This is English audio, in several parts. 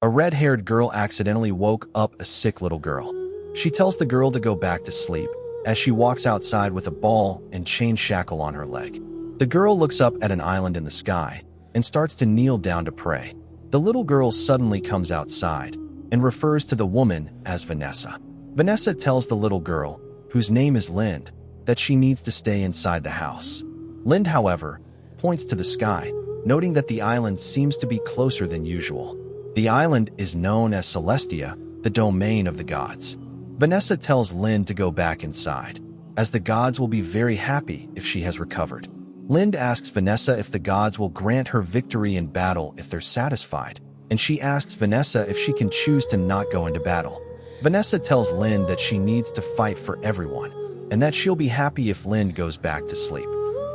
A red-haired girl accidentally woke up a sick little girl. She tells the girl to go back to sleep as she walks outside with a ball and chain shackle on her leg. The girl looks up at an island in the sky and starts to kneel down to pray. The little girl suddenly comes outside and refers to the woman as Vanessa. Vanessa tells the little girl, whose name is Lind, that she needs to stay inside the house. Lind, however, points to the sky, noting that the island seems to be closer than usual. The island is known as Celestia, the domain of the gods. Vanessa tells Lind to go back inside, as the gods will be very happy if she has recovered. Lind asks Vanessa if the gods will grant her victory in battle if they're satisfied, and she asks Vanessa if she can choose to not go into battle. Vanessa tells Lind that she needs to fight for everyone, and that she'll be happy if Lind goes back to sleep.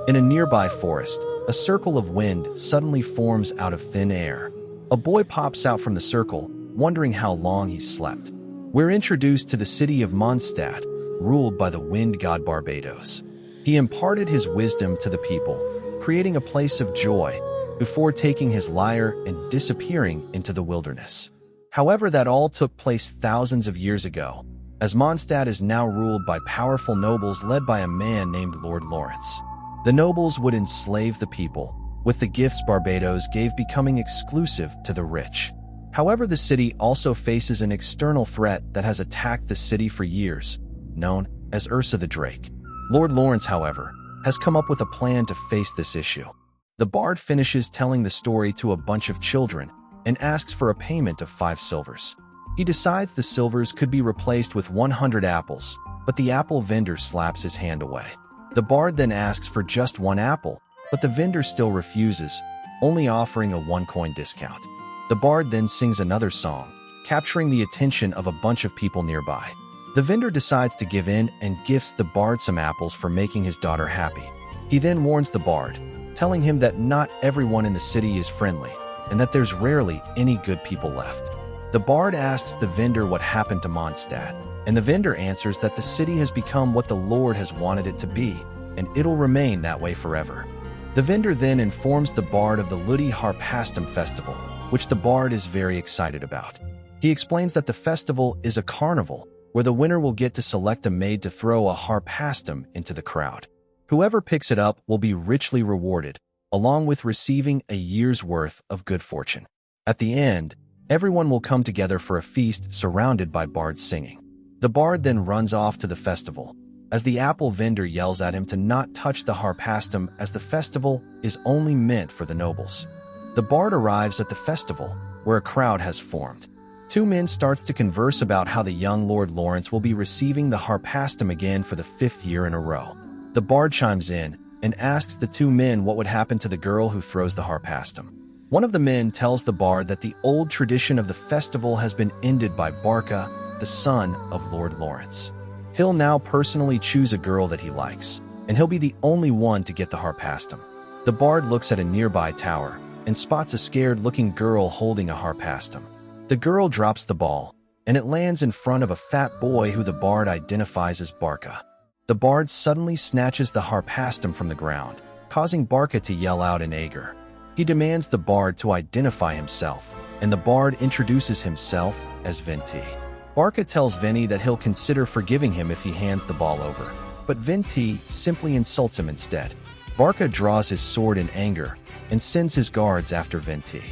In a nearby forest, a circle of wind suddenly forms out of thin air. A boy pops out from the circle, wondering how long he's slept. We're introduced to the city of Mondstadt, ruled by the wind god Barbados. He imparted his wisdom to the people, creating a place of joy, before taking his lyre and disappearing into the wilderness. However, that all took place thousands of years ago, as Mondstadt is now ruled by powerful nobles led by a man named Lord Lawrence. The nobles would enslave the people, with the gifts Barbados gave becoming exclusive to the rich. However, the city also faces an external threat that has attacked the city for years, known as Ursa the Drake. Lord Lawrence, however, has come up with a plan to face this issue. The bard finishes telling the story to a bunch of children and asks for a payment of 5 silvers. He decides the silvers could be replaced with 100 apples, but the apple vendor slaps his hand away. The bard then asks for just 1 apple, but the vendor still refuses, only offering a 1-coin discount. The bard then sings another song, capturing the attention of a bunch of people nearby. The vendor decides to give in and gifts the bard some apples for making his daughter happy. He then warns the bard, telling him that not everyone in the city is friendly, and that there's rarely any good people left. The bard asks the vendor what happened to Mondstadt, and the vendor answers that the city has become what the Lord has wanted it to be, and it'll remain that way forever. The vendor then informs the bard of the Ludi Harpastum festival, which the bard is very excited about. He explains that the festival is a carnival, where the winner will get to select a maid to throw a harpastum into the crowd. Whoever picks it up will be richly rewarded, along with receiving a year's worth of good fortune. At the end, everyone will come together for a feast surrounded by bards singing. The bard then runs off to the festival, as the apple vendor yells at him to not touch the harpastum as the festival is only meant for the nobles. The bard arrives at the festival, where a crowd has formed. 2 men starts to converse about how the young Lord Lawrence will be receiving the harpastum again for the 5th year in a row. The bard chimes in and asks the 2 men what would happen to the girl who throws the harpastum. One of the men tells the bard that the old tradition of the festival has been ended by Barca, the son of Lord Lawrence. He'll now personally choose a girl that he likes, and he'll be the only one to get the harpastum. The bard looks at a nearby tower and spots a scared-looking girl holding a harpastum. The girl drops the ball, and it lands in front of a fat boy who the bard identifies as Barca. The bard suddenly snatches the harpastum from the ground, causing Barca to yell out in anger. He demands the bard to identify himself, and the bard introduces himself as Venti. Barca tells Venti that he'll consider forgiving him if he hands the ball over, but Venti simply insults him instead. Barca draws his sword in anger and sends his guards after Venti.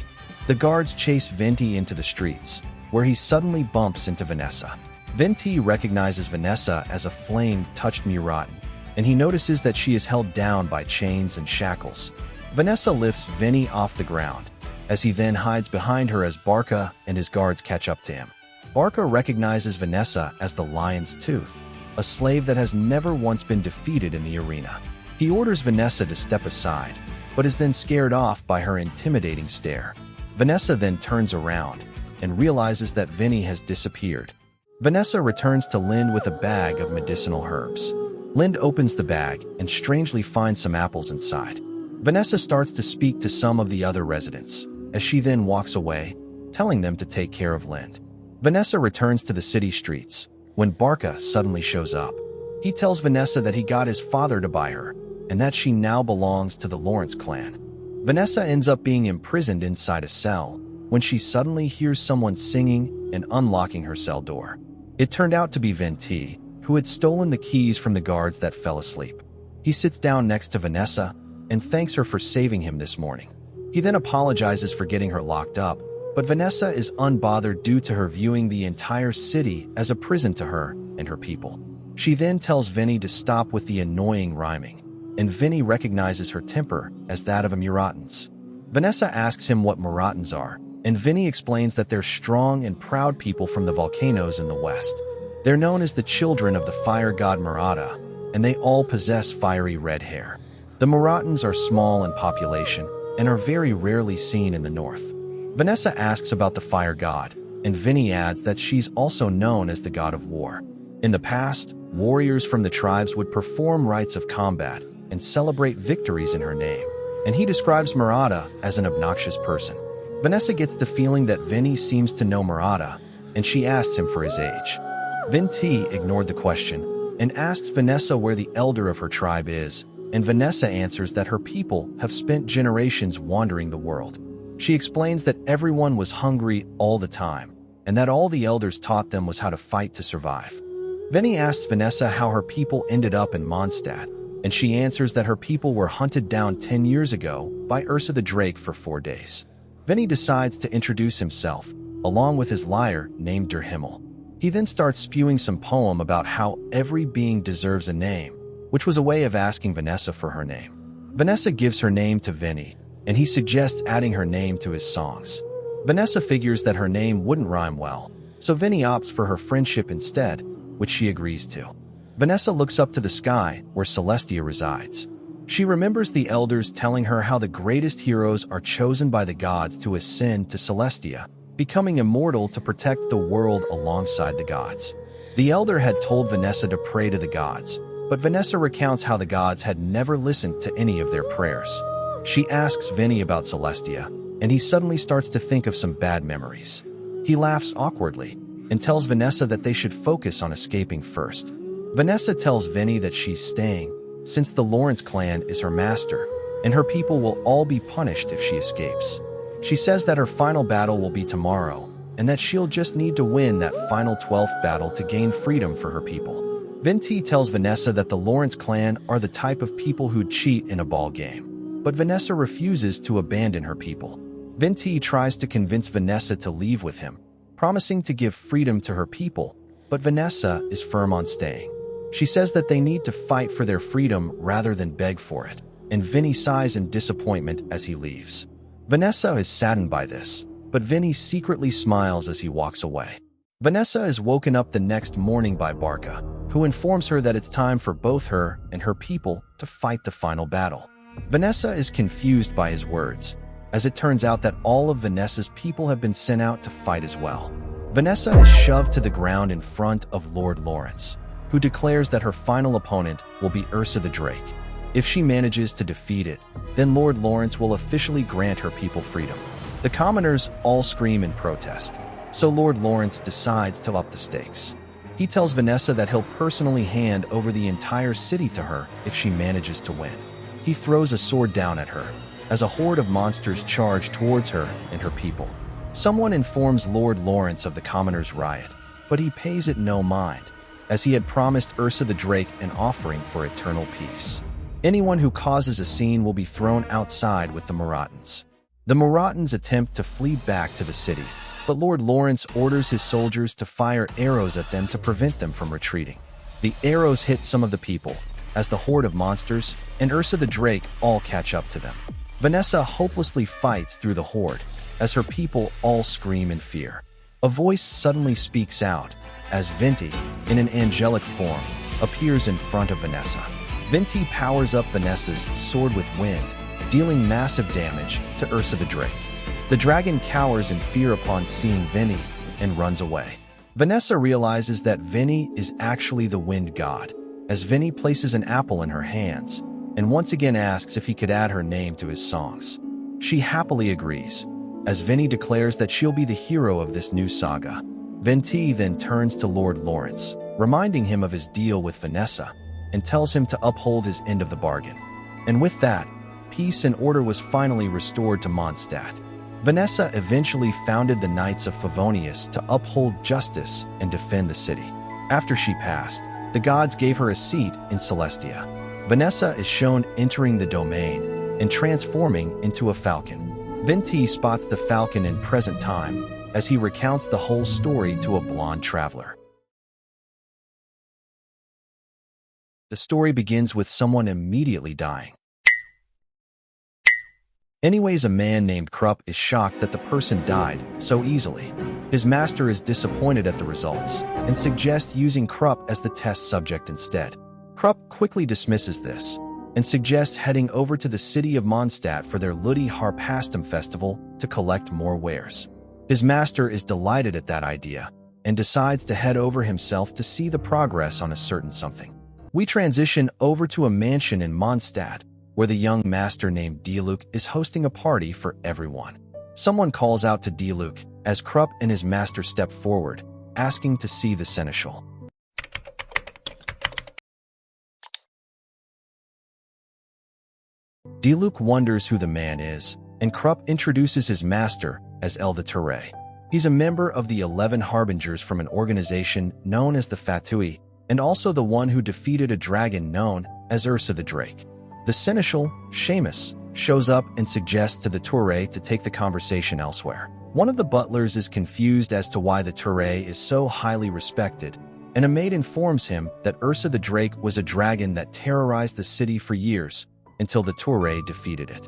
The guards chase Venti into the streets, where he suddenly bumps into Vanessa. Venti recognizes Vanessa as a flame-touched Muratin, and he notices that she is held down by chains and shackles. Vanessa lifts Venti off the ground, as he then hides behind her as Barca and his guards catch up to him. Barca recognizes Vanessa as the Lion's Tooth, a slave that has never once been defeated in the arena. He orders Vanessa to step aside, but is then scared off by her intimidating stare. Vanessa then turns around and realizes that Venti has disappeared. Vanessa returns to Lind with a bag of medicinal herbs. Lind opens the bag and strangely finds some apples inside. Vanessa starts to speak to some of the other residents, as she then walks away, telling them to take care of Lind. Vanessa returns to the city streets, when Barca suddenly shows up. He tells Vanessa that he got his father to buy her, and that she now belongs to the Lawrence clan. Vanessa ends up being imprisoned inside a cell, when she suddenly hears someone singing and unlocking her cell door. It turned out to be Venti, who had stolen the keys from the guards that fell asleep. He sits down next to Vanessa and thanks her for saving him this morning. He then apologizes for getting her locked up, but Vanessa is unbothered due to her viewing the entire city as a prison to her and her people. She then tells Vinny to stop with the annoying rhyming, and Vinny recognizes her temper as that of a Muratans. Vanessa asks him what Muratans are, and Vinny explains that they're strong and proud people from the volcanoes in the west. They're known as the children of the fire god Murata, and they all possess fiery red hair. The Muratans are small in population and are very rarely seen in the north. Vanessa asks about the fire god, and Vinny adds that she's also known as the god of war. In the past, warriors from the tribes would perform rites of combat and celebrate victories in her name, and he describes Murata as an obnoxious person. Vanessa gets the feeling that Vinny seems to know Murata, and she asks him for his age. Venti ignored the question and asks Vanessa where the elder of her tribe is, and Vanessa answers that her people have spent generations wandering the world. She explains that everyone was hungry all the time, and that all the elders taught them was how to fight to survive. Vinny asks Vanessa how her people ended up in Mondstadt, and she answers that her people were hunted down 10 years ago by Ursa the Drake for 4 days. Vinny decides to introduce himself, along with his lyre named Der Himmel. He then starts spewing some poem about how every being deserves a name, which was a way of asking Vanessa for her name. Vanessa gives her name to Vinny, and he suggests adding her name to his songs. Vanessa figures that her name wouldn't rhyme well, so Vinny opts for her friendship instead, which she agrees to. Vanessa looks up to the sky where Celestia resides. She remembers the elders telling her how the greatest heroes are chosen by the gods to ascend to Celestia, becoming immortal to protect the world alongside the gods. The elder had told Vanessa to pray to the gods, but Vanessa recounts how the gods had never listened to any of their prayers. She asks Vinny about Celestia, and he suddenly starts to think of some bad memories. He laughs awkwardly and tells Vanessa that they should focus on escaping first. Vanessa tells Vinny that she's staying, since the Lawrence clan is her master, and her people will all be punished if she escapes. She says that her final battle will be tomorrow, and that she'll just need to win that final 12th battle to gain freedom for her people. Venti tells Vanessa that the Lawrence clan are the type of people who'd cheat in a ball game, but Vanessa refuses to abandon her people. Venti tries to convince Vanessa to leave with him, promising to give freedom to her people, but Vanessa is firm on staying. She says that they need to fight for their freedom rather than beg for it, and Vinny sighs in disappointment as he leaves. Vanessa is saddened by this, but Vinny secretly smiles as he walks away. Vanessa is woken up the next morning by Barca, who informs her that it's time for both her and her people to fight the final battle. Vanessa is confused by his words, as it turns out that all of Vanessa's people have been sent out to fight as well. Vanessa is shoved to the ground in front of Lord Lawrence, who declares that her final opponent will be Ursa the Drake. If she manages to defeat it, then Lord Lawrence will officially grant her people freedom. The commoners all scream in protest, so Lord Lawrence decides to up the stakes. He tells Vanessa that he'll personally hand over the entire city to her if she manages to win. He throws a sword down at her, as a horde of monsters charge towards her and her people. Someone informs Lord Lawrence of the commoners' riot, but he pays it no mind, as he had promised Ursa the Drake an offering for eternal peace. Anyone who causes a scene will be thrown outside with the Muratans. The Muratans attempt to flee back to the city, but Lord Lawrence orders his soldiers to fire arrows at them to prevent them from retreating. The arrows hit some of the people, as the horde of monsters and Ursa the Drake all catch up to them. Vanessa hopelessly fights through the horde, as her people all scream in fear. A voice suddenly speaks out, as Venti, in an angelic form, appears in front of Vanessa. Venti powers up Vanessa's sword with wind, dealing massive damage to Ursa the Drake. The dragon cowers in fear upon seeing Vinny and runs away. Vanessa realizes that Vinny is actually the wind god, as Vinny places an apple in her hands and once again asks if he could add her name to his songs. She happily agrees, as Vinny declares that she'll be the hero of this new saga. Venti then turns to Lord Lawrence, reminding him of his deal with Vanessa, and tells him to uphold his end of the bargain. And with that, peace and order was finally restored to Mondstadt. Vanessa eventually founded the Knights of Favonius to uphold justice and defend the city. After she passed, the gods gave her a seat in Celestia. Vanessa is shown entering the domain and transforming into a falcon. Venti spots the falcon in present time as he recounts the whole story to a blonde traveler. The story begins with someone immediately dying. Anyways, a man named Krupp is shocked that the person died so easily. His master is disappointed at the results and suggests using Krupp as the test subject instead. Krupp quickly dismisses this and suggests heading over to the city of Mondstadt for their Ludi Harpastum festival to collect more wares. His master is delighted at that idea and decides to head over himself to see the progress on a certain something. We transition over to a mansion in Mondstadt, where the young master named Diluc is hosting a party for everyone. Someone calls out to Diluc as Krupp and his master step forward, asking to see the seneschal. Diluc wonders who the man is, and Krupp introduces his master as El the Ture. He's a member of the 11 Harbingers from an organization known as the Fatui, and also the one who defeated a dragon known as Ursa the Drake. The seneschal, Seamus, shows up and suggests to the Ture to take the conversation elsewhere. One of the butlers is confused as to why the Ture is so highly respected, and a maid informs him that Ursa the Drake was a dragon that terrorized the city for years until the Ture defeated it.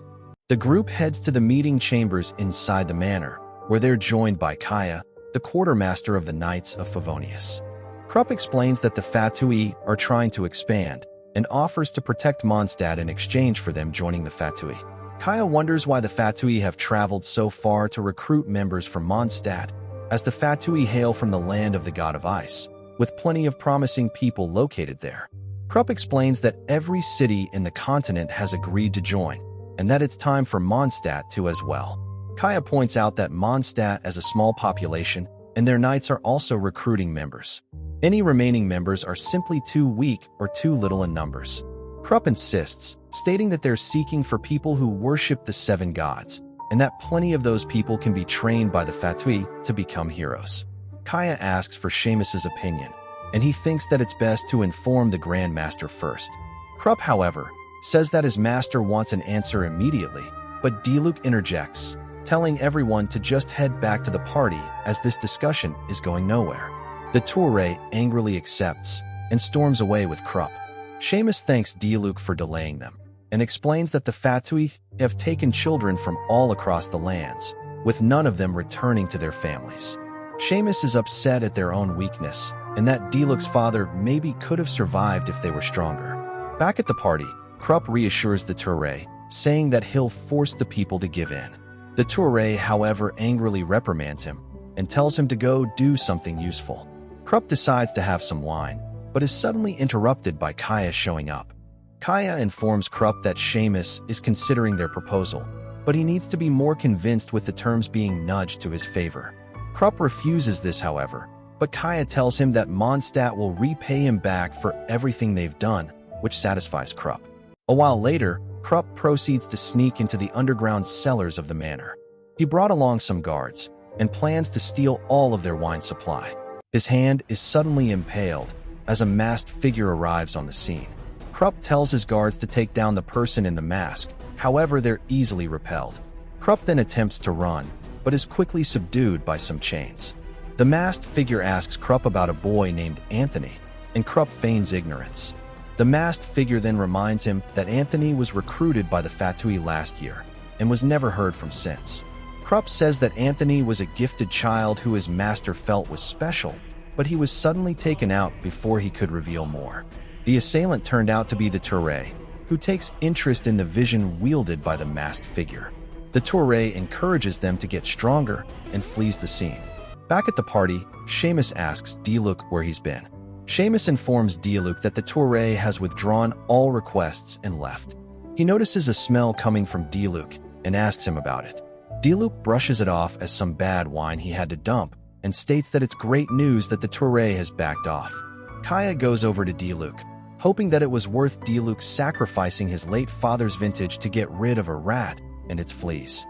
The group heads to the meeting chambers inside the manor, where they're joined by Kaya, the quartermaster of the Knights of Favonius. Krupp explains that the Fatui are trying to expand and offers to protect Mondstadt in exchange for them joining the Fatui. Kaya wonders why the Fatui have traveled so far to recruit members from Mondstadt, as the Fatui hail from the land of the god of ice, with plenty of promising people located there. Krupp explains that every city in the continent has agreed to join, and that it's time for Mondstadt to as well. Kaya points out that Mondstadt has a small population, and their knights are also recruiting members. Any remaining members are simply too weak or too little in numbers. Krupp insists, stating that they're seeking for people who worship the 7 gods, and that plenty of those people can be trained by the Fatui to become heroes. Kaya asks for Seamus's opinion, and he thinks that it's best to inform the Grand Master first. Krupp, however, says that his master wants an answer immediately, but Diluc interjects, telling everyone to just head back to the party as this discussion is going nowhere. The Ture angrily accepts and storms away with Krupp. Seamus thanks Diluc for delaying them and explains that the Fatui have taken children from all across the lands, with none of them returning to their families. Seamus is upset at their own weakness and that Diluc's father maybe could have survived if they were stronger. Back at the party, Krupp reassures the Ture, saying that he'll force the people to give in. The Ture, however, angrily reprimands him and tells him to go do something useful. Krupp decides to have some wine, but is suddenly interrupted by Kaya showing up. Kaya informs Krupp that Seamus is considering their proposal, but he needs to be more convinced with the terms being nudged to his favor. Krupp refuses this, however, but Kaya tells him that Mondstadt will repay him back for everything they've done, which satisfies Krupp. A while later, Krupp proceeds to sneak into the underground cellars of the manor. He brought along some guards and plans to steal all of their wine supply. His hand is suddenly impaled as a masked figure arrives on the scene. Krupp tells his guards to take down the person in the mask, however they're easily repelled. Krupp then attempts to run, but is quickly subdued by some chains. The masked figure asks Krupp about a boy named Anthony, and Krupp feigns ignorance. The masked figure then reminds him that Anthony was recruited by the Fatui last year, and was never heard from since. Krupp says that Anthony was a gifted child who his master felt was special, but he was suddenly taken out before he could reveal more. The assailant turned out to be the Ture, who takes interest in the vision wielded by the masked figure. The Ture encourages them to get stronger and flees the scene. Back at the party, Seamus asks Diluc where he's been. Seamus informs Diluc that the Ture has withdrawn all requests and left. He notices a smell coming from Diluc and asks him about it. Diluc brushes it off as some bad wine he had to dump and states that it's great news that the Ture has backed off. Kaya goes over to Diluc, hoping that it was worth Diluc sacrificing his late father's vintage to get rid of a rat and its fleas.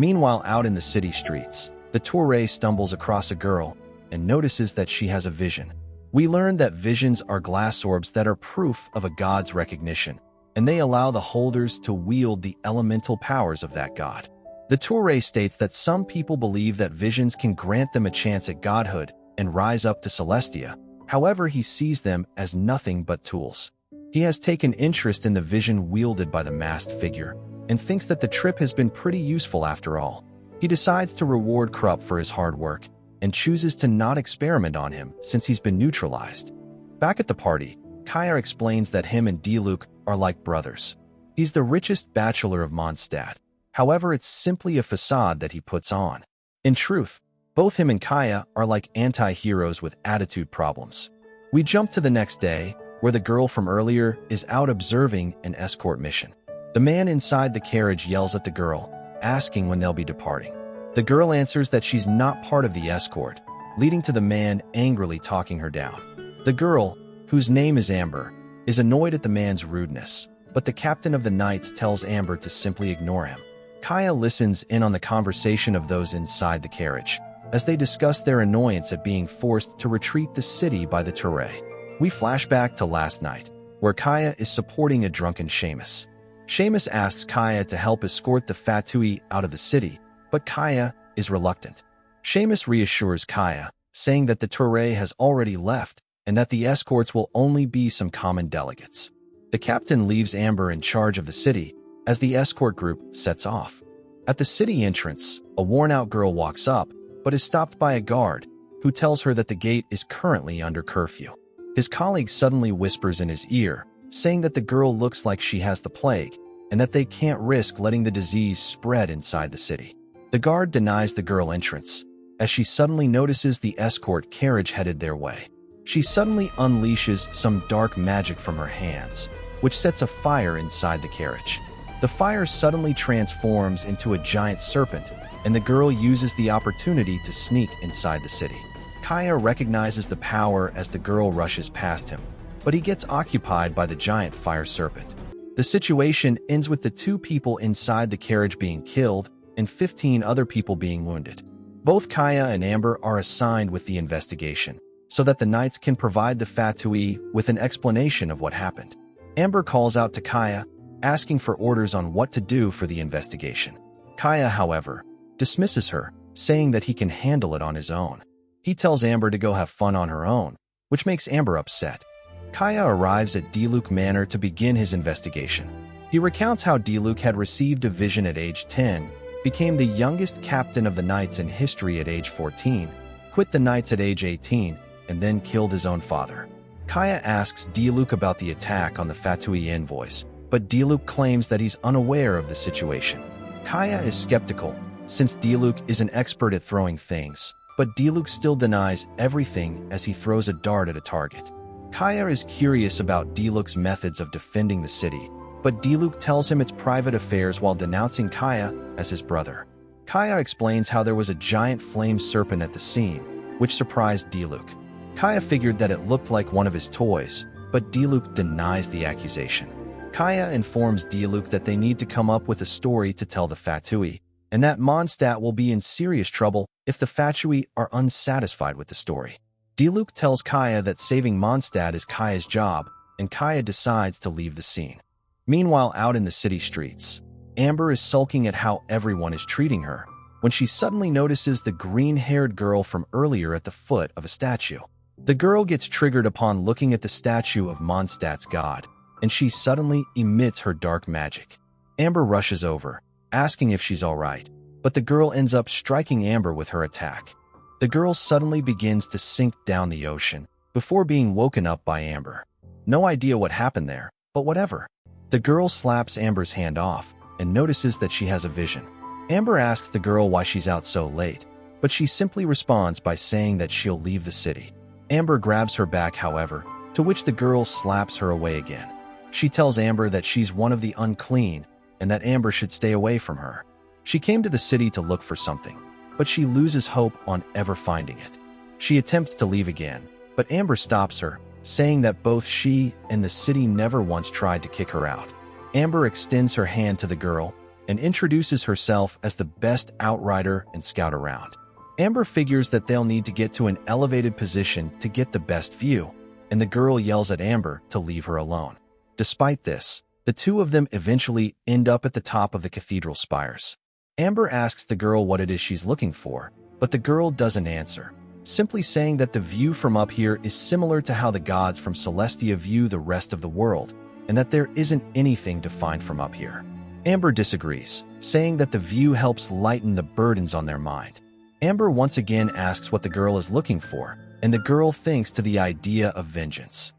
Meanwhile, out in the city streets, the Touré stumbles across a girl and notices that she has a vision. We learn that visions are glass orbs that are proof of a god's recognition, and they allow the holders to wield the elemental powers of that god. The Touré states that some people believe that visions can grant them a chance at godhood and rise up to Celestia. However, he sees them as nothing but tools. He has taken interest in the vision wielded by the masked figure and thinks that the trip has been pretty useful after all. He decides to reward Krupp for his hard work and chooses to not experiment on him since he's been neutralized. Back at the party, Kaya explains that him and Diluc are like brothers. He's the richest bachelor of Mondstadt. However, it's simply a facade that he puts on. In truth, both him and Kaya are like anti-heroes with attitude problems. We jump to the next day, where the girl from earlier is out observing an escort mission. The man inside the carriage yells at the girl, asking when they'll be departing. The girl answers that she's not part of the escort, leading to the man angrily talking her down. The girl, whose name is Amber, is annoyed at the man's rudeness, but the captain of the Knights tells Amber to simply ignore him. Kaya listens in on the conversation of those inside the carriage, as they discuss their annoyance at being forced to retreat the city by the Touré. We flash back to last night, where Kaya is supporting a drunken Seamus. Seamus asks Kaya to help escort the Fatui out of the city, but Kaya is reluctant. Seamus reassures Kaya, saying that the Touré has already left and that the escorts will only be some common delegates. The captain leaves Amber in charge of the city as the escort group sets off. At the city entrance, a worn-out girl walks up, but is stopped by a guard, who tells her that the gate is currently under curfew. His colleague suddenly whispers in his ear, saying that the girl looks like she has the plague, and that they can't risk letting the disease spread inside the city. The guard denies the girl entrance, as she suddenly notices the escort carriage headed their way. She suddenly unleashes some dark magic from her hands, which sets a fire inside the carriage. The fire suddenly transforms into a giant serpent, and the girl uses the opportunity to sneak inside the city. Kaya recognizes the power as the girl rushes past him, but he gets occupied by the giant fire serpent. The situation ends with the 2 people inside the carriage being killed and 15 other people being wounded. Both Kaya and Amber are assigned with the investigation, so that the Knights can provide the Fatui with an explanation of what happened. Amber calls out to Kaya, asking for orders on what to do for the investigation. Kaya, however, dismisses her, saying that he can handle it on his own. He tells Amber to go have fun on her own, which makes Amber upset. Kaya arrives at Diluc Manor to begin his investigation. He recounts how Diluc had received a vision at age 10, became the youngest captain of the Knights in history at age 14, quit the Knights at age 18, and then killed his own father. Kaya asks Diluc about the attack on the Fatui envoys, but Diluc claims that he's unaware of the situation. Kaya is skeptical, since Diluc is an expert at throwing things, but Diluc still denies everything as he throws a dart at a target. Kaya is curious about Diluc's methods of defending the city, but Diluc tells him it's private affairs while denouncing Kaya as his brother. Kaya explains how there was a giant flame serpent at the scene, which surprised Diluc. Kaya figured that it looked like one of his toys, but Diluc denies the accusation. Kaya informs Diluc that they need to come up with a story to tell the Fatui, and that Mondstadt will be in serious trouble if the Fatui are unsatisfied with the story. Diluc tells Kaya that saving Mondstadt is Kaya's job, and Kaya decides to leave the scene. Meanwhile, out in the city streets, Amber is sulking at how everyone is treating her, when she suddenly notices the green-haired girl from earlier at the foot of a statue. The girl gets triggered upon looking at the statue of Mondstadt's god, and she suddenly emits her dark magic. Amber rushes over, asking if she's alright, but the girl ends up striking Amber with her attack. The girl suddenly begins to sink down the ocean, before being woken up by Amber. No idea what happened there, but whatever. The girl slaps Amber's hand off, and notices that she has a vision. Amber asks the girl why she's out so late, but she simply responds by saying that she'll leave the city. Amber grabs her back, however, to which the girl slaps her away again. She tells Amber that she's one of the unclean, and that Amber should stay away from her. She came to the city to look for something, but she loses hope on ever finding it. She attempts to leave again, but Amber stops her, saying that both she and the city never once tried to kick her out. Amber extends her hand to the girl, and introduces herself as the best outrider and scout around. Amber figures that they'll need to get to an elevated position to get the best view, and the girl yells at Amber to leave her alone. Despite this, the two of them eventually end up at the top of the cathedral spires. Amber asks the girl what it is she's looking for, but the girl doesn't answer, simply saying that the view from up here is similar to how the gods from Celestia view the rest of the world, and that there isn't anything to find from up here. Amber disagrees, saying that the view helps lighten the burdens on their mind. Amber once again asks what the girl is looking for, and the girl thinks to the idea of vengeance.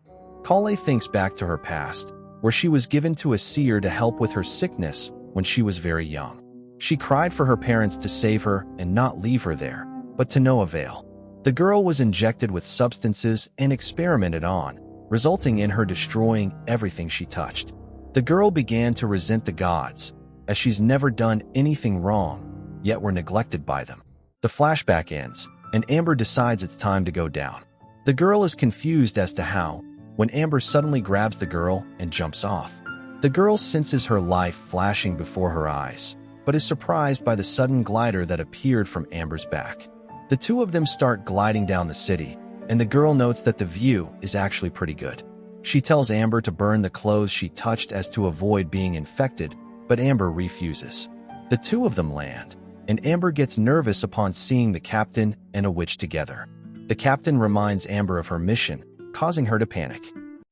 Kale thinks back to her past, where she was given to a seer to help with her sickness when she was very young. She cried for her parents to save her and not leave her there, but to no avail. The girl was injected with substances and experimented on, resulting in her destroying everything she touched. The girl began to resent the gods, as she's never done anything wrong, yet were neglected by them. The flashback ends, and Amber decides it's time to go down. The girl is confused as to how, when Amber suddenly grabs the girl and jumps off. The girl senses her life flashing before her eyes, but is surprised by the sudden glider that appeared from Amber's back. The two of them start gliding down the city, and the girl notes that the view is actually pretty good. She tells Amber to burn the clothes she touched as to avoid being infected, but Amber refuses. The two of them land, and Amber gets nervous upon seeing the captain and a witch together. The captain reminds Amber of her mission, causing her to panic.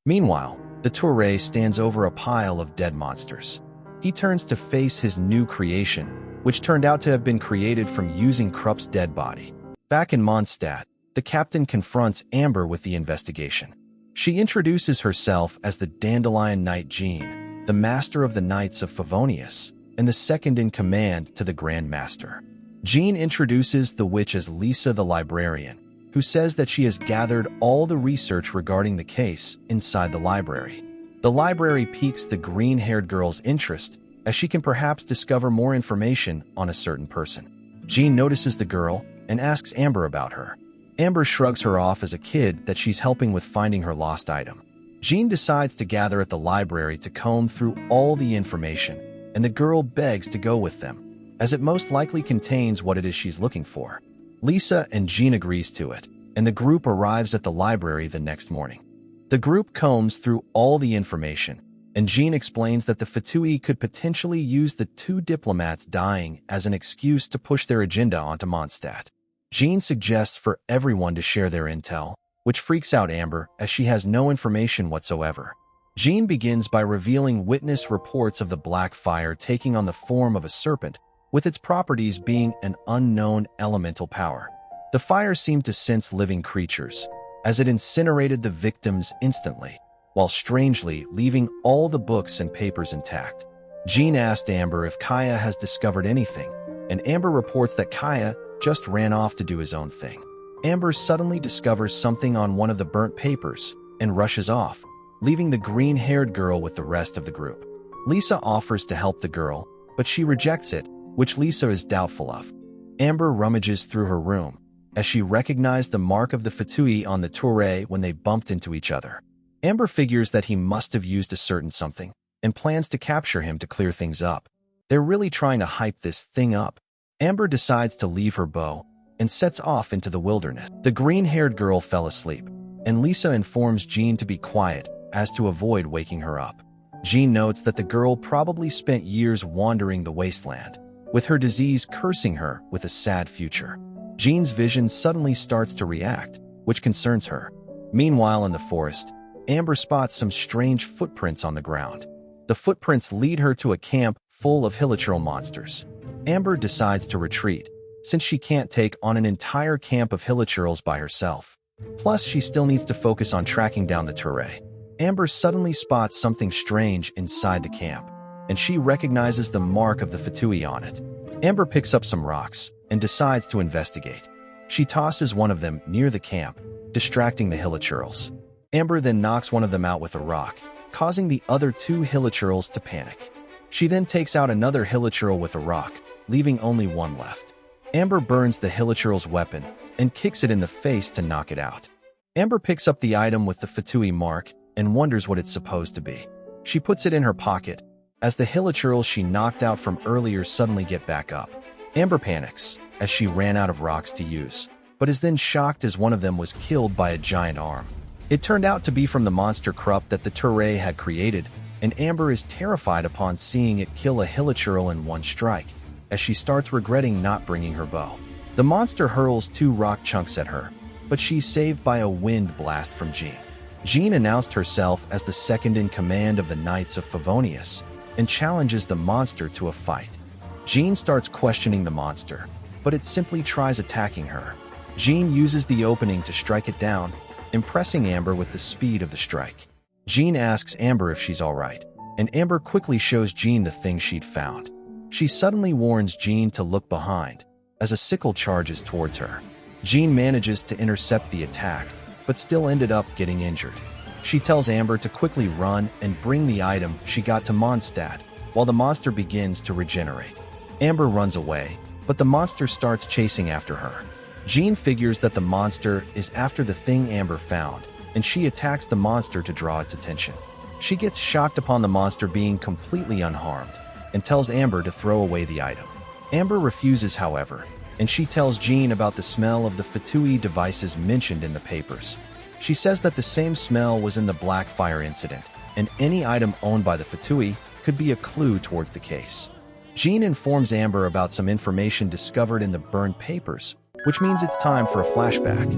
Meanwhile, the Touré stands over a pile of dead monsters. He turns to face his new creation, which turned out to have been created from using Krupp's dead body. Back in Mondstadt, the captain confronts Amber with the investigation. She introduces herself as the Dandelion Knight Jean, the master of the Knights of Favonius, and the second in command to the Grand Master. Jean introduces the witch as Lisa the librarian, who says that she has gathered all the research regarding the case inside the library. The library piques the green-haired girl's interest, as she can perhaps discover more information on a certain person. Jean notices the girl and asks Amber about her. Amber shrugs her off as a kid that she's helping with finding her lost item. Jean decides to gather at the library to comb through all the information, and the girl begs to go with them, as it most likely contains what it is she's looking for. Lisa and Jean agrees to it, and the group arrives at the library the next morning. The group combs through all the information, and Jean explains that the Fatui could potentially use the two diplomats dying as an excuse to push their agenda onto Mondstadt. Jean suggests for everyone to share their intel, which freaks out Amber as she has no information whatsoever. Jean begins by revealing witness reports of the black fire taking on the form of a serpent, with its properties being an unknown elemental power. The fire seemed to sense living creatures, as it incinerated the victims instantly, while strangely leaving all the books and papers intact. Jean asked Amber if Kaya has discovered anything, and Amber reports that Kaya just ran off to do his own thing. Amber suddenly discovers something on one of the burnt papers and rushes off, leaving the green-haired girl with the rest of the group. Lisa offers to help the girl, but she rejects it, which Lisa is doubtful of. Amber rummages through her room, as she recognized the mark of the Fatui on the Touré when they bumped into each other. Amber figures that he must have used a certain something, and plans to capture him to clear things up. They're really trying to hype this thing up. Amber decides to leave her bow, and sets off into the wilderness. The green-haired girl fell asleep, and Lisa informs Jean to be quiet, as to avoid waking her up. Jean notes that the girl probably spent years wandering the wasteland, with her disease cursing her with a sad future. Jean's vision suddenly starts to react, which concerns her. Meanwhile, in the forest, Amber spots some strange footprints on the ground. The footprints lead her to a camp full of hilichurl monsters. Amber decides to retreat, since she can't take on an entire camp of hilichurls by herself. Plus, she still needs to focus on tracking down the Touré. Amber suddenly spots something strange inside the camp, and she recognizes the mark of the Fatui on it. Amber picks up some rocks and decides to investigate. She tosses one of them near the camp, distracting the hilichurls. Amber then knocks one of them out with a rock, causing the other two hilichurls to panic. She then takes out another hilichurl with a rock, leaving only one left. Amber burns the hilichurl's weapon and kicks it in the face to knock it out. Amber picks up the item with the Fatui mark and wonders what it's supposed to be. She puts it in her pocket as the hilichurls she knocked out from earlier suddenly get back up. Amber panics, as she ran out of rocks to use, but is then shocked as one of them was killed by a giant arm. It turned out to be from the monster Krupp that the Turay had created, and Amber is terrified upon seeing it kill a hilichurl in one strike, as she starts regretting not bringing her bow. The monster hurls 2 rock chunks at her, but she's saved by a wind blast from Jean. Jean announced herself as the second in command of the Knights of Favonius, and challenges the monster to a fight. Jean starts questioning the monster, but it simply tries attacking her. Jean uses the opening to strike it down, impressing Amber with the speed of the strike. Jean asks Amber if she's alright, and Amber quickly shows Jean the thing she'd found. She suddenly warns Jean to look behind, as a sickle charges towards her. Jean manages to intercept the attack, but still ended up getting injured. She tells Amber to quickly run and bring the item she got to Mondstadt, while the monster begins to regenerate. Amber runs away, but the monster starts chasing after her. Jean figures that the monster is after the thing Amber found, and she attacks the monster to draw its attention. She gets shocked upon the monster being completely unharmed, and tells Amber to throw away the item. Amber refuses, however, and she tells Jean about the smell of the Fatui devices mentioned in the papers. She says that the same smell was in the Blackfire incident, and any item owned by the Fatui could be a clue towards the case. Jean informs Amber about some information discovered in the burned papers, which means it's time for a flashback.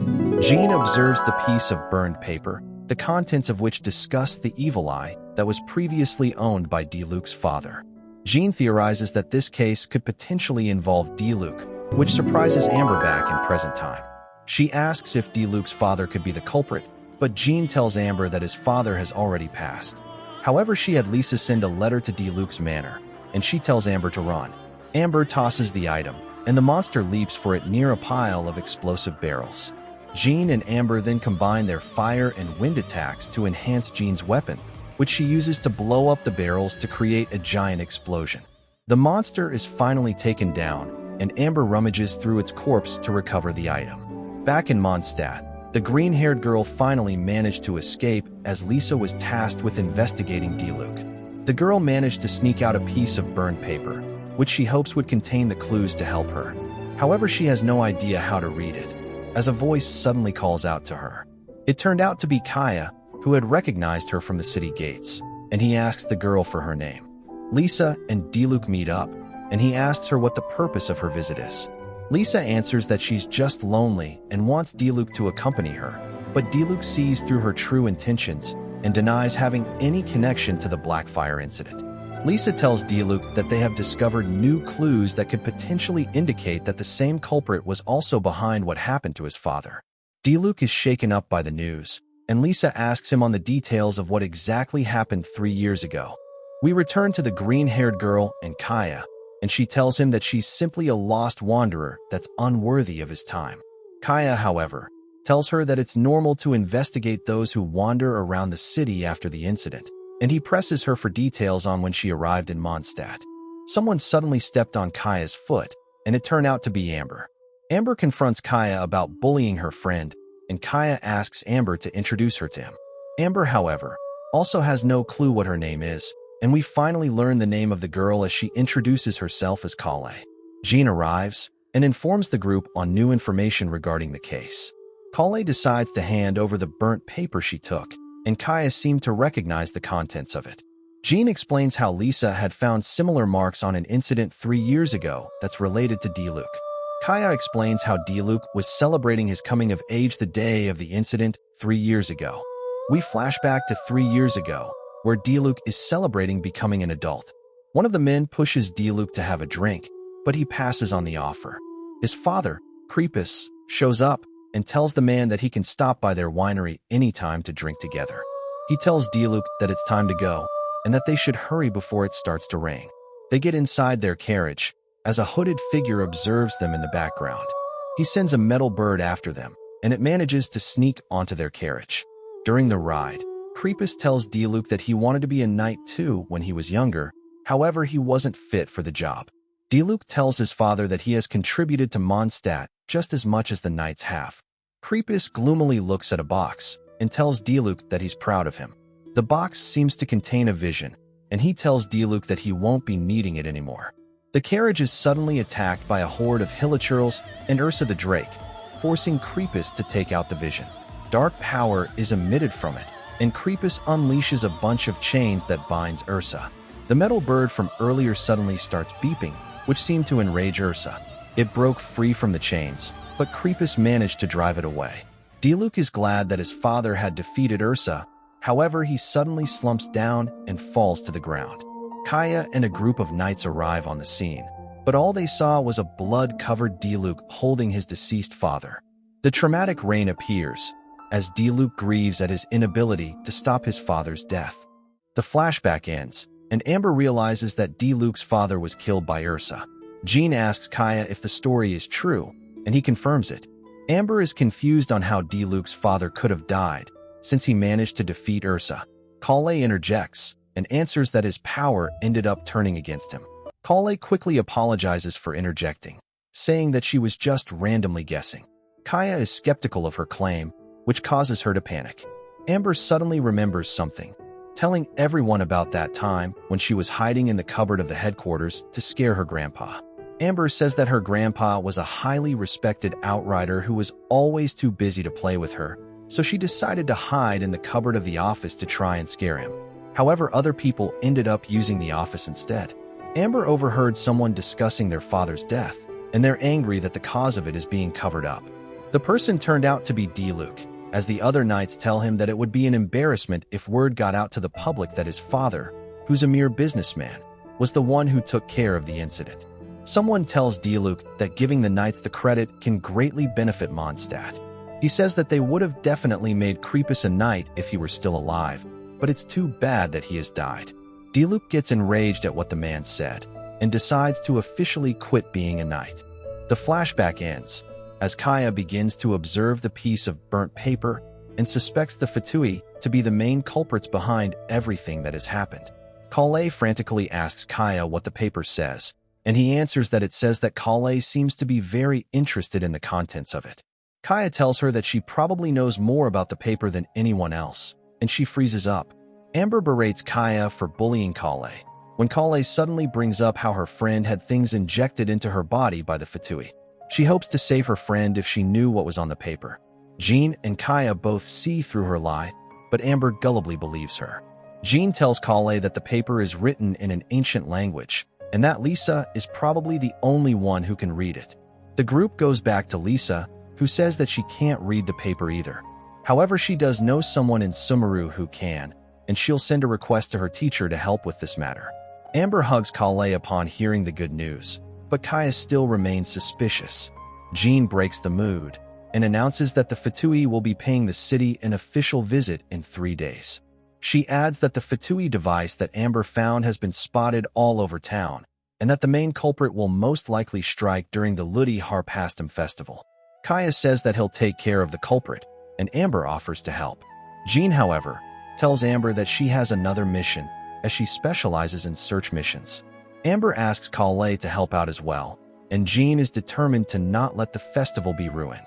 Jean observes the piece of burned paper, the contents of which discuss the evil eye that was previously owned by Diluc's father. Jean theorizes that this case could potentially involve Diluc, which surprises Amber back in present time. She asks if Diluc's father could be the culprit, but Jean tells Amber that his father has already passed. However, she had Lisa send a letter to Diluc's manor, and she tells Amber to run. Amber tosses the item, and the monster leaps for it near a pile of explosive barrels. Jean and Amber then combine their fire and wind attacks to enhance Jean's weapon, which she uses to blow up the barrels to create a giant explosion. The monster is finally taken down, and Amber rummages through its corpse to recover the item. Back in Mondstadt, the green-haired girl finally managed to escape as Lisa was tasked with investigating Diluc. The girl managed to sneak out a piece of burned paper, which she hopes would contain the clues to help her. However, she has no idea how to read it, as a voice suddenly calls out to her. It turned out to be Kaya, who had recognized her from the city gates, and he asks the girl for her name. Lisa and Diluc meet up, and he asks her what the purpose of her visit is. Lisa answers that she's just lonely and wants Diluc to accompany her, but Diluc sees through her true intentions and denies having any connection to the Blackfire incident. Lisa tells Diluc that they have discovered new clues that could potentially indicate that the same culprit was also behind what happened to his father. Diluc is shaken up by the news, and Lisa asks him on the details of what exactly happened 3 years ago. We return to the green-haired girl and Kaya, and she tells him that she's simply a lost wanderer that's unworthy of his time. Kaya, however, tells her that it's normal to investigate those who wander around the city after the incident, and he presses her for details on when she arrived in Mondstadt. Someone suddenly stepped on Kaya's foot, and it turned out to be Amber. Amber confronts Kaya about bullying her friend, and Kaya asks Amber to introduce her to him. Amber, however, also has no clue what her name is, and we finally learn the name of the girl as she introduces herself as Kale. Jean arrives and informs the group on new information regarding the case. Kale decides to hand over the burnt paper she took, and Kaya seemed to recognize the contents of it. Jean explains how Lisa had found similar marks on an incident 3 years ago that's related to Diluc. Kaya explains how Diluc was celebrating his coming of age the day of the incident 3 years ago. We flash back to 3 years ago, where Diluc is celebrating becoming an adult. One of the men pushes Diluc to have a drink, but he passes on the offer. His father, Krepus, shows up and tells the man that he can stop by their winery anytime to drink together. He tells Diluc that it's time to go, and that they should hurry before it starts to rain. They get inside their carriage, as a hooded figure observes them in the background. He sends a metal bird after them, and it manages to sneak onto their carriage. During the ride, Krepus tells Diluc that he wanted to be a knight too when he was younger, however he wasn't fit for the job. Diluc tells his father that he has contributed to Mondstadt just as much as the knights have. Krepus gloomily looks at a box and tells Diluc that he's proud of him. The box seems to contain a vision, and he tells Diluc that he won't be needing it anymore. The carriage is suddenly attacked by a horde of Hilichurls and Ursa the Drake, forcing Creepus to take out the vision. Dark power is emitted from it, and Creepus unleashes a bunch of chains that binds Ursa. The metal bird from earlier suddenly starts beeping, which seemed to enrage Ursa. It broke free from the chains, but Creepus managed to drive it away. Diluc is glad that his father had defeated Ursa. However, he suddenly slumps down and falls to the ground. Kaya and a group of knights arrive on the scene, but all they saw was a blood-covered Diluc holding his deceased father. The traumatic rain appears, as Diluc grieves at his inability to stop his father's death. The flashback ends, and Amber realizes that Diluc's father was killed by Ursa. Jean asks Kaya if the story is true, and he confirms it. Amber is confused on how Diluc's father could have died, since he managed to defeat Ursa. Kale interjects and answers that his power ended up turning against him. Kale quickly apologizes for interjecting, saying that she was just randomly guessing. Kaya is skeptical of her claim, which causes her to panic. Amber suddenly remembers something, telling everyone about that time when she was hiding in the cupboard of the headquarters to scare her grandpa. Amber says that her grandpa was a highly respected outrider who was always too busy to play with her, so she decided to hide in the cupboard of the office to try and scare him. However, other people ended up using the office instead. Amber overheard someone discussing their father's death, and they're angry that the cause of it is being covered up. The person turned out to be Diluc, as the other knights tell him that it would be an embarrassment if word got out to the public that his father, who's a mere businessman, was the one who took care of the incident. Someone tells Diluc that giving the knights the credit can greatly benefit Mondstadt. He says that they would have definitely made Creepus a knight if he were still alive, but it's too bad that he has died. Diluc gets enraged at what the man said, and decides to officially quit being a knight. The flashback ends, as Kaya begins to observe the piece of burnt paper and suspects the Fatui to be the main culprits behind everything that has happened. Kale frantically asks Kaya what the paper says, and he answers that it says that Kale seems to be very interested in the contents of it. Kaya tells her that she probably knows more about the paper than anyone else, and she freezes up. Amber berates Kaya for bullying Kale, when Kale suddenly brings up how her friend had things injected into her body by the Fatui. She hopes to save her friend if she knew what was on the paper. Jean and Kaya both see through her lie, but Amber gullibly believes her. Jean tells Kale that the paper is written in an ancient language, and that Lisa is probably the only one who can read it. The group goes back to Lisa, who says that she can't read the paper either. However, she does know someone in Sumeru who can, and she'll send a request to her teacher to help with this matter. Amber hugs Kale upon hearing the good news, but Kaya still remains suspicious. Jean breaks the mood and announces that the Fatui will be paying the city an official visit in 3 days. She adds that the Fatui device that Amber found has been spotted all over town, and that the main culprit will most likely strike during the Ludi Harpastum festival. Kaya says that he'll take care of the culprit, and Amber offers to help. Jean, however, tells Amber that she has another mission, as she specializes in search missions. Amber asks Kale to help out as well, and Jean is determined to not let the festival be ruined.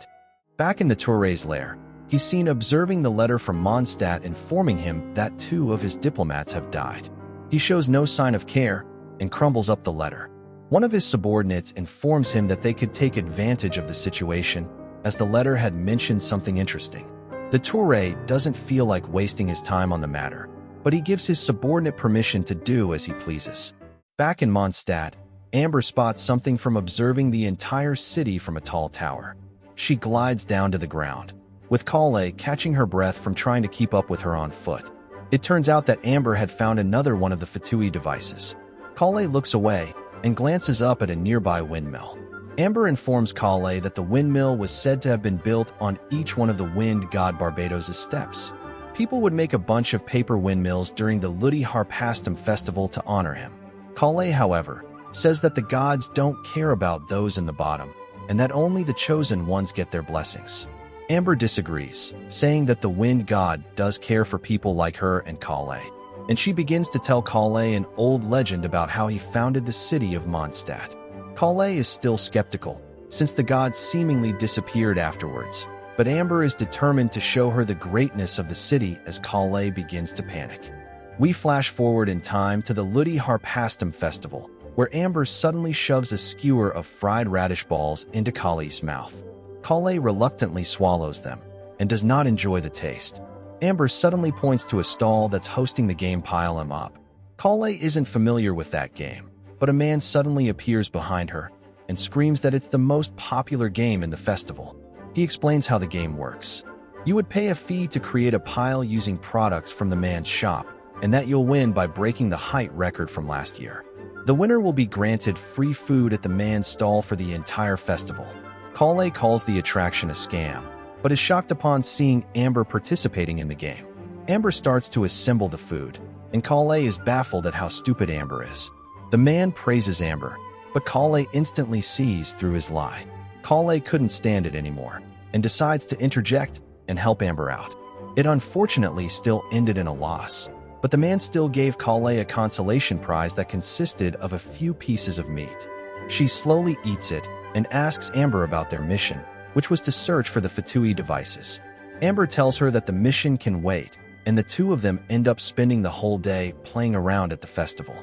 Back in the Touré's lair, he's seen observing the letter from Mondstadt informing him that 2 of his diplomats have died. He shows no sign of care and crumbles up the letter. One of his subordinates informs him that they could take advantage of the situation, as the letter had mentioned something interesting. The Touré doesn't feel like wasting his time on the matter, but he gives his subordinate permission to do as he pleases. Back in Mondstadt, Amber spots something from observing the entire city from a tall tower. She glides down to the ground, with Kale catching her breath from trying to keep up with her on foot. It turns out that Amber had found another one of the Fatui devices. Kale looks away and glances up at a nearby windmill. Amber informs Kale that the windmill was said to have been built on each one of the wind god Barbados' steps. People would make a bunch of paper windmills during the Ludi Harpastum festival to honor him. Kale, however, says that the gods don't care about those in the bottom, and that only the chosen ones get their blessings. Amber disagrees, saying that the wind god does care for people like her and Kale, and she begins to tell Kale an old legend about how he founded the city of Mondstadt. Kale is still skeptical, since the gods seemingly disappeared afterwards, but Amber is determined to show her the greatness of the city as Kale begins to panic. We flash forward in time to the Ludi Harpastum festival, where Amber suddenly shoves a skewer of fried radish balls into Kali's mouth. Kali reluctantly swallows them and does not enjoy the taste. Amber suddenly points to a stall that's hosting the game Pile 'em Up. Kali isn't familiar with that game, but a man suddenly appears behind her and screams that it's the most popular game in the festival. He explains how the game works. You would pay a fee to create a pile using products from the man's shop, and that you'll win by breaking the height record from last year. The winner will be granted free food at the man's stall for the entire festival. Kali calls the attraction a scam, but is shocked upon seeing Amber participating in the game. Amber starts to assemble the food, and Kali is baffled at how stupid Amber is. The man praises Amber, but Kali instantly sees through his lie. Kali couldn't stand it anymore, and decides to interject and help Amber out. It unfortunately still ended in a loss, but the man still gave Kali a consolation prize that consisted of a few pieces of meat. She slowly eats it and asks Amber about their mission, which was to search for the Fatui devices. Amber tells her that the mission can wait, and the two of them end up spending the whole day playing around at the festival.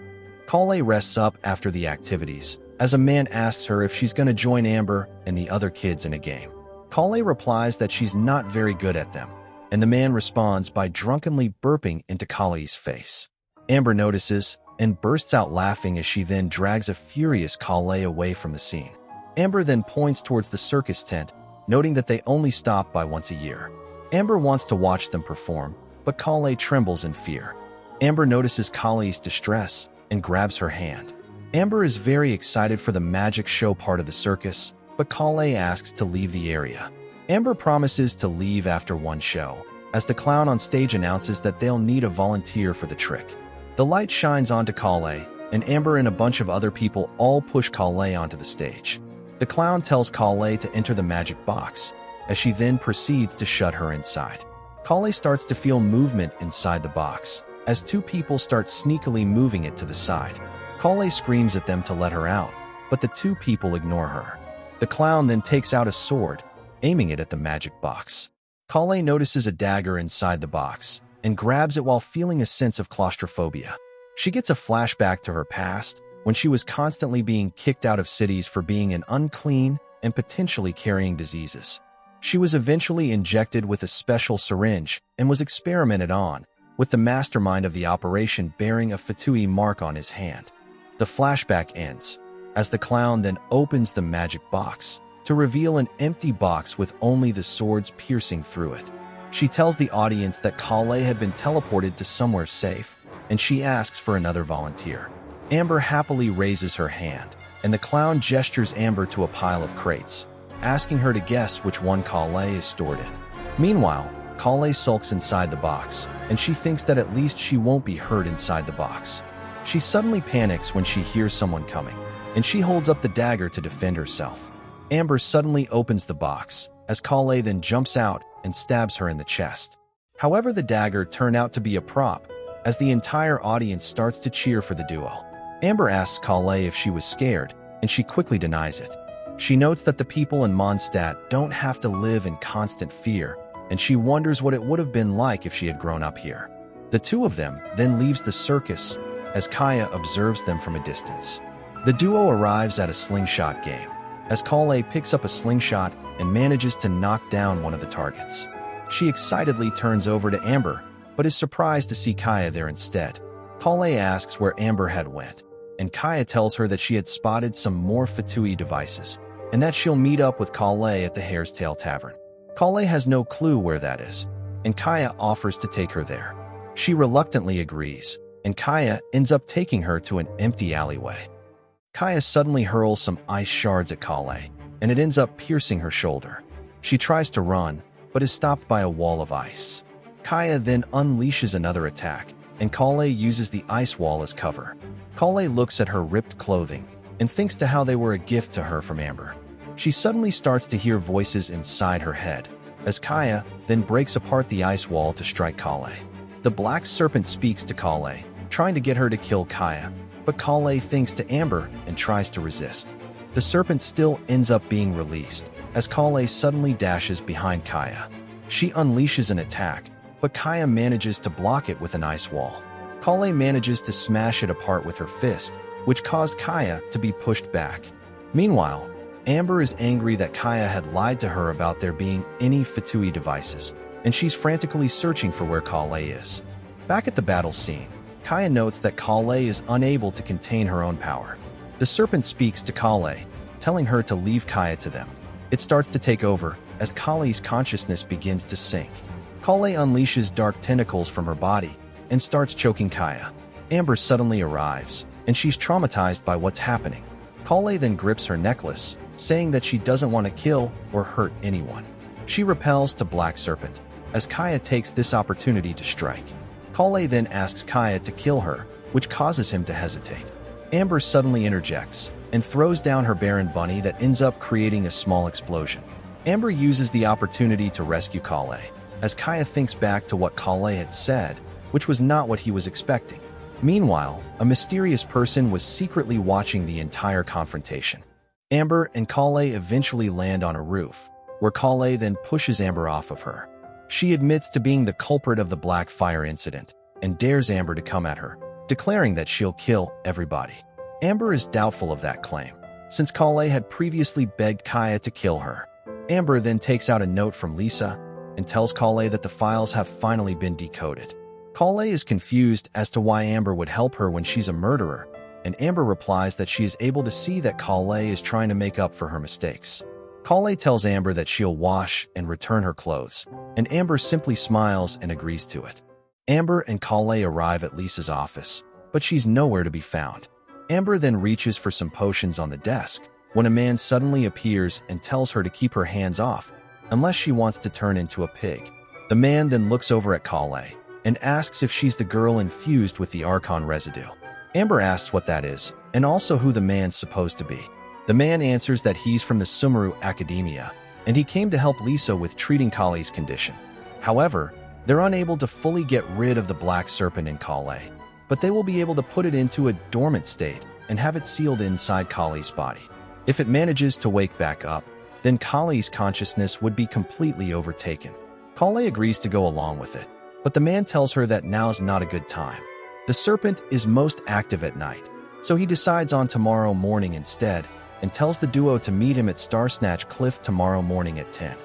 Kali rests up after the activities, as a man asks her if she's going to join Amber and the other kids in a game. Kali replies that she's not very good at them, and the man responds by drunkenly burping into Kali's face. Amber notices and bursts out laughing as she then drags a furious Kali away from the scene. Amber then points towards the circus tent, noting that they only stop by once a year. Amber wants to watch them perform, but Kali trembles in fear. Amber notices Kali's distress and grabs her hand. Amber is very excited for the magic show part of the circus, but Kali asks to leave the area. Amber promises to leave after one show, as the clown on stage announces that they'll need a volunteer for the trick. The light shines onto Kali, and Amber and a bunch of other people all push Kali onto the stage. The clown tells Kali to enter the magic box, as she then proceeds to shut her inside. Kali starts to feel movement inside the box, as two people start sneakily moving it to the side. Kali screams at them to let her out, but the two people ignore her. The clown then takes out a sword, aiming it at the magic box. Kali notices a dagger inside the box, and grabs it while feeling a sense of claustrophobia. She gets a flashback to her past, when she was constantly being kicked out of cities for being an unclean and potentially carrying diseases. She was eventually injected with a special syringe and was experimented on, with the mastermind of the operation bearing a Fatui mark on his hand. The flashback ends, as the clown then opens the magic box, to reveal an empty box with only the swords piercing through it. She tells the audience that Kali had been teleported to somewhere safe, and she asks for another volunteer. Amber happily raises her hand, and the clown gestures Amber to a pile of crates, asking her to guess which one Kali is stored in. Meanwhile, Kali sulks inside the box, and she thinks that at least she won't be hurt inside the box. She suddenly panics when she hears someone coming, and she holds up the dagger to defend herself. Amber suddenly opens the box, as Kali then jumps out and stabs her in the chest. However, the dagger turned out to be a prop, as the entire audience starts to cheer for the duo. Amber asks Kali if she was scared, and she quickly denies it. She notes that the people in Mondstadt don't have to live in constant fear, and she wonders what it would have been like if she had grown up here. The two of them then leaves the circus, as Kaya observes them from a distance. The duo arrives at a slingshot game, as Kali picks up a slingshot and manages to knock down one of the targets. She excitedly turns over to Amber, but is surprised to see Kaya there instead. Kali asks where Amber had went, and Kaya tells her that she had spotted some more Fatui devices, and that she'll meet up with Kali at the Hare's Tail Tavern. Kali has no clue where that is, and Kaya offers to take her there. She reluctantly agrees, and Kaya ends up taking her to an empty alleyway. Kaya suddenly hurls some ice shards at Kali, and it ends up piercing her shoulder. She tries to run, but is stopped by a wall of ice. Kaya then unleashes another attack, and Kali uses the ice wall as cover. Kali looks at her ripped clothing and thinks to how they were a gift to her from Amber. She suddenly starts to hear voices inside her head, as Kaya then breaks apart the ice wall to strike Kali. The black serpent speaks to Kali, trying to get her to kill Kaya, but Kali thinks to Amber and tries to resist. The serpent still ends up being released, as Kali suddenly dashes behind Kaya. She unleashes an attack, but Kaya manages to block it with an ice wall. Kale manages to smash it apart with her fist, which caused Kaya to be pushed back. Meanwhile, Amber is angry that Kaya had lied to her about there being any Fatui devices, and she's frantically searching for where Kale is. Back at the battle scene, Kaya notes that Kale is unable to contain her own power. The serpent speaks to Kale, telling her to leave Kaya to them. It starts to take over as Kale's consciousness begins to sink. Kale unleashes dark tentacles from her body and starts choking Kaya. Amber suddenly arrives, and she's traumatized by what's happening. Kale then grips her necklace, saying that she doesn't want to kill or hurt anyone. She repels to Black Serpent, as Kaya takes this opportunity to strike. Kale then asks Kaya to kill her, which causes him to hesitate. Amber suddenly interjects and throws down her Baron Bunny that ends up creating a small explosion. Amber uses the opportunity to rescue Kale, as Kaya thinks back to what Kale had said, which was not what he was expecting. Meanwhile, a mysterious person was secretly watching the entire confrontation. Amber and Kale eventually land on a roof, where Kale then pushes Amber off of her. She admits to being the culprit of the Black Fire incident and dares Amber to come at her, declaring that she'll kill everybody. Amber is doubtful of that claim, since Kale had previously begged Kaya to kill her. Amber then takes out a note from Lisa and tells Kale that the files have finally been decoded. Kale is confused as to why Amber would help her when she's a murderer, and Amber replies that she is able to see that Kale is trying to make up for her mistakes. Kale tells Amber that she'll wash and return her clothes, and Amber simply smiles and agrees to it. Amber and Kale arrive at Lisa's office, but she's nowhere to be found. Amber then reaches for some potions on the desk, when a man suddenly appears and tells her to keep her hands off, unless she wants to turn into a pig. The man then looks over at Kale and asks if she's the girl infused with the Archon residue. Amber asks what that is, and also who the man's supposed to be. The man answers that he's from the Sumeru Academia, and he came to help Lisa with treating Kale's condition. However, they're unable to fully get rid of the Black Serpent in Kale, but they will be able to put it into a dormant state and have it sealed inside Kale's body. If it manages to wake back up, then Kale's consciousness would be completely overtaken. Kale agrees to go along with it, but the man tells her that now's not a good time. The serpent is most active at night, so he decides on tomorrow morning instead, and tells the duo to meet him at Starsnatch Cliff tomorrow morning at 10.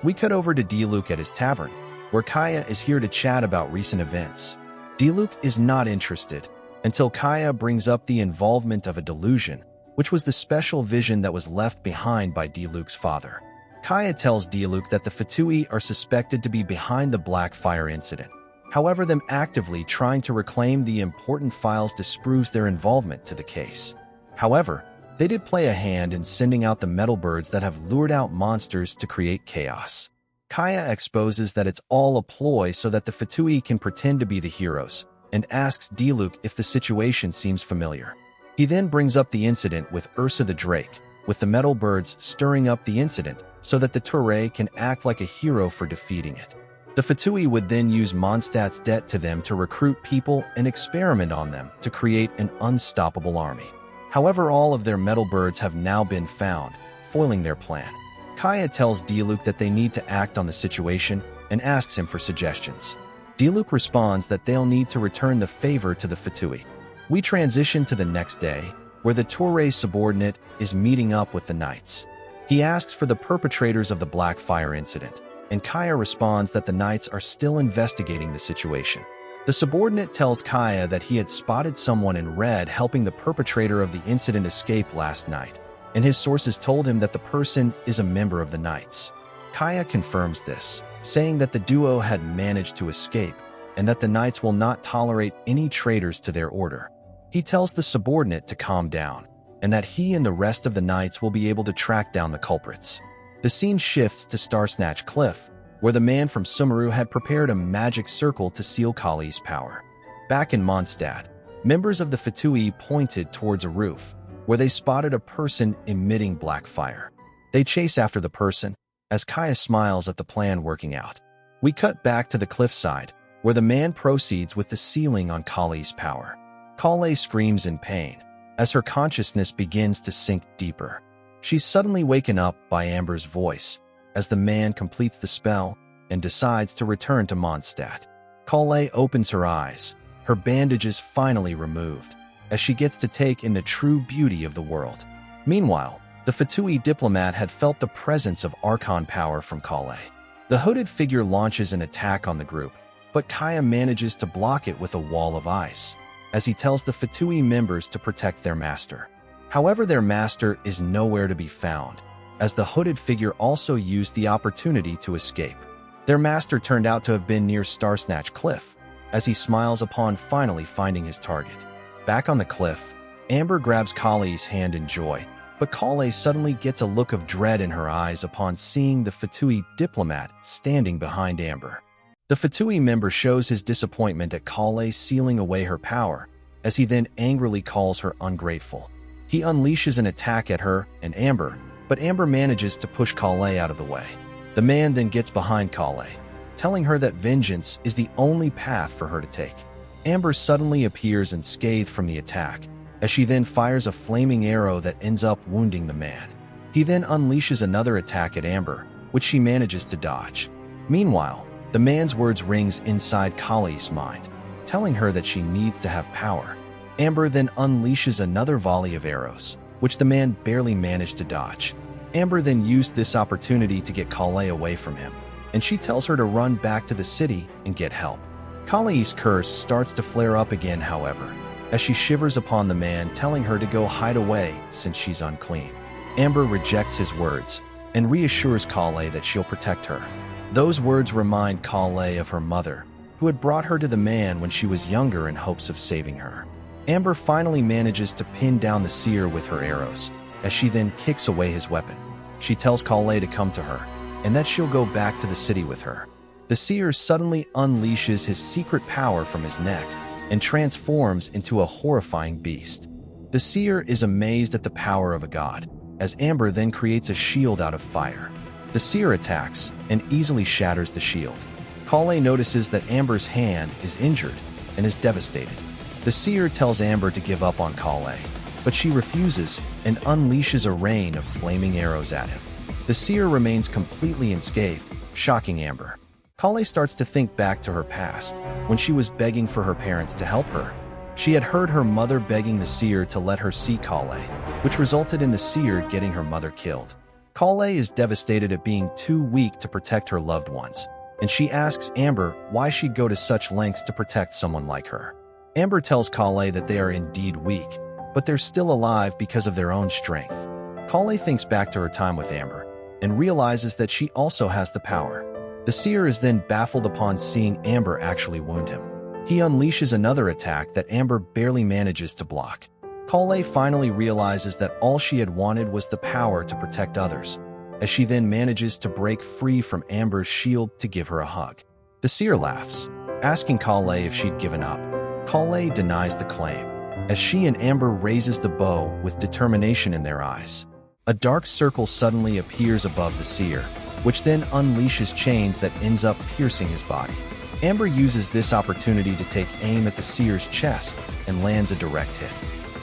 We cut over to Diluc at his tavern, where Kaya is here to chat about recent events. Diluc is not interested, until Kaya brings up the involvement of a delusion, which was the special vision that was left behind by Diluc's father. Kaya tells Diluc that the Fatui are suspected to be behind the Black Fire incident. However, them actively trying to reclaim the important files disproves their involvement to the case. However, they did play a hand in sending out the metal birds that have lured out monsters to create chaos. Kaya exposes that it's all a ploy so that the Fatui can pretend to be the heroes, and asks Diluc if the situation seems familiar. He then brings up the incident with Ursa the Drake, with the metal birds stirring up the incident so that the Touré can act like a hero for defeating it. The Fatui would then use Mondstadt's debt to them to recruit people and experiment on them to create an unstoppable army. However, all of their metal birds have now been found, foiling their plan. Kaya tells Diluc that they need to act on the situation and asks him for suggestions. Diluc responds that they'll need to return the favor to the Fatui. We transition to the next day, where the Touré subordinate is meeting up with the Knights. He asks for the perpetrators of the Black Fire incident, and Kaya responds that the Knights are still investigating the situation. The subordinate tells Kaya that he had spotted someone in red helping the perpetrator of the incident escape last night, and his sources told him that the person is a member of the Knights. Kaya confirms this, saying that the duo had managed to escape, and that the Knights will not tolerate any traitors to their order. He tells the subordinate to calm down, and that he and the rest of the Knights will be able to track down the culprits. The scene shifts to Starsnatch Cliff, where the man from Sumeru had prepared a magic circle to seal Kali's power. Back in Mondstadt, members of the Fatui pointed towards a roof, where they spotted a person emitting black fire. They chase after the person, as Kaya smiles at the plan working out. We cut back to the cliffside, where the man proceeds with the sealing on Kali's power. Kale screams in pain, as her consciousness begins to sink deeper. She's suddenly waken up by Amber's voice, as the man completes the spell and decides to return to Mondstadt. Kale opens her eyes, her bandages finally removed, as she gets to take in the true beauty of the world. Meanwhile, the Fatui diplomat had felt the presence of Archon power from Kale. The hooded figure launches an attack on the group, but Kaya manages to block it with a wall of ice, as he tells the Fatui members to protect their master. However, their master is nowhere to be found, as the hooded figure also used the opportunity to escape. Their master turned out to have been near Starsnatch Cliff, as he smiles upon finally finding his target. Back on the cliff, Amber grabs Kale's hand in joy, but Kale suddenly gets a look of dread in her eyes upon seeing the Fatui diplomat standing behind Amber. The Fatui member shows his disappointment at Kale sealing away her power, as he then angrily calls her ungrateful. He unleashes an attack at her and Amber, but Amber manages to push Kale out of the way. The man then gets behind Kale, telling her that vengeance is the only path for her to take. Amber suddenly appears unscathed from the attack, as she then fires a flaming arrow that ends up wounding the man. He then unleashes another attack at Amber, which she manages to dodge. Meanwhile, the man's words rings inside Kale's mind, telling her that she needs to have power. Amber then unleashes another volley of arrows, which the man barely managed to dodge. Amber then used this opportunity to get Kale away from him, and she tells her to run back to the city and get help. Kale's curse starts to flare up again, however, as she shivers upon the man, telling her to go hide away since she's unclean. Amber rejects his words and reassures Kale that she'll protect her. Those words remind Kale of her mother, who had brought her to the man when she was younger in hopes of saving her. Amber finally manages to pin down the seer with her arrows, as she then kicks away his weapon. She tells Kale to come to her, and that she'll go back to the city with her. The seer suddenly unleashes his secret power from his neck and transforms into a horrifying beast. The seer is amazed at the power of a god, as Amber then creates a shield out of fire. The seer attacks and easily shatters the shield. Kale notices that Amber's hand is injured and is devastated. The seer tells Amber to give up on Kale, but she refuses and unleashes a rain of flaming arrows at him. The seer remains completely unscathed, shocking Amber. Kale starts to think back to her past, when she was begging for her parents to help her. She had heard her mother begging the seer to let her see Kale, which resulted in the seer getting her mother killed. Kale is devastated at being too weak to protect her loved ones, and she asks Amber why she'd go to such lengths to protect someone like her. Amber tells Kale that they are indeed weak, but they're still alive because of their own strength. Kale thinks back to her time with Amber, and realizes that she also has the power. The seer is then baffled upon seeing Amber actually wound him. He unleashes another attack that Amber barely manages to block. Kale finally realizes that all she had wanted was the power to protect others, as she then manages to break free from Amber's shield to give her a hug. The seer laughs, asking Kale if she'd given up. Kale denies the claim, as she and Amber raises the bow with determination in their eyes. A dark circle suddenly appears above the seer, which then unleashes chains that ends up piercing his body. Amber uses this opportunity to take aim at the seer's chest and lands a direct hit.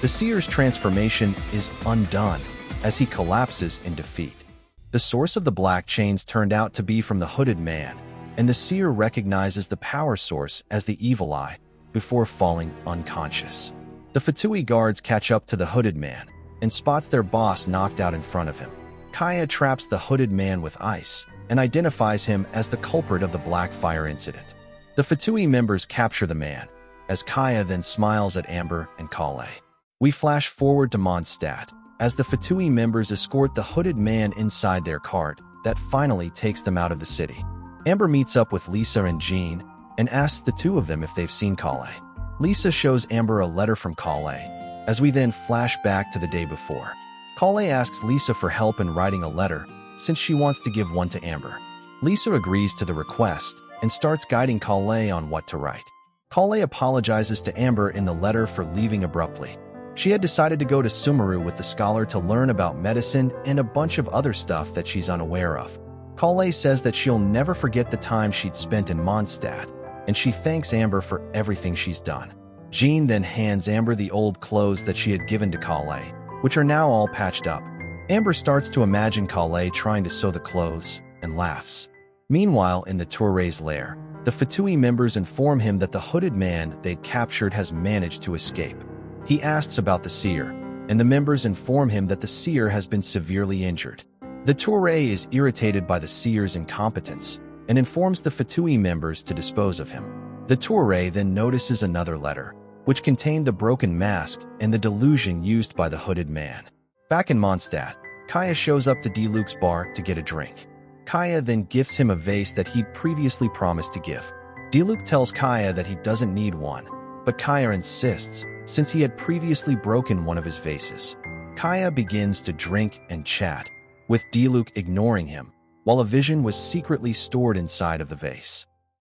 The seer's transformation is undone as he collapses in defeat. The source of the black chains turned out to be from the hooded man, and the seer recognizes the power source as the evil eye before falling unconscious. The Fatui guards catch up to the hooded man and spots their boss knocked out in front of him. Kaya traps the hooded man with ice and identifies him as the culprit of the Black Fire incident. The Fatui members capture the man, as Kaya then smiles at Amber and Kale. We flash forward to Mondstadt, as the Fatui members escort the hooded man inside their cart that finally takes them out of the city. Amber meets up with Lisa and Jean and asks the two of them if they've seen Kale. Lisa shows Amber a letter from Kale, as we then flash back to the day before. Kale asks Lisa for help in writing a letter, since she wants to give one to Amber. Lisa agrees to the request and starts guiding Kale on what to write. Kale apologizes to Amber in the letter for leaving abruptly. She had decided to go to Sumeru with the scholar to learn about medicine and a bunch of other stuff that she's unaware of. Kale says that she'll never forget the time she'd spent in Mondstadt, and she thanks Amber for everything she's done. Jean then hands Amber the old clothes that she had given to Kale, which are now all patched up. Amber starts to imagine Kale trying to sew the clothes and laughs. Meanwhile, in the Toure's lair, The Fatui members inform him that the hooded man they'd captured has managed to escape. He asks about the seer, and the members inform him that the seer has been severely injured. The Touré is irritated by the seer's incompetence and informs the Fatui members to dispose of him. The Touré then notices another letter, which contained the broken mask and the delusion used by the hooded man. Back in Mondstadt, Kaya shows up to Diluc's bar to get a drink. Kaya then gifts him a vase that he'd previously promised to give. Diluc tells Kaya that he doesn't need one, but Kaya insists, since he had previously broken one of his vases. Kaya begins to drink and chat, with Diluc ignoring him, while a vision was secretly stored inside of the vase.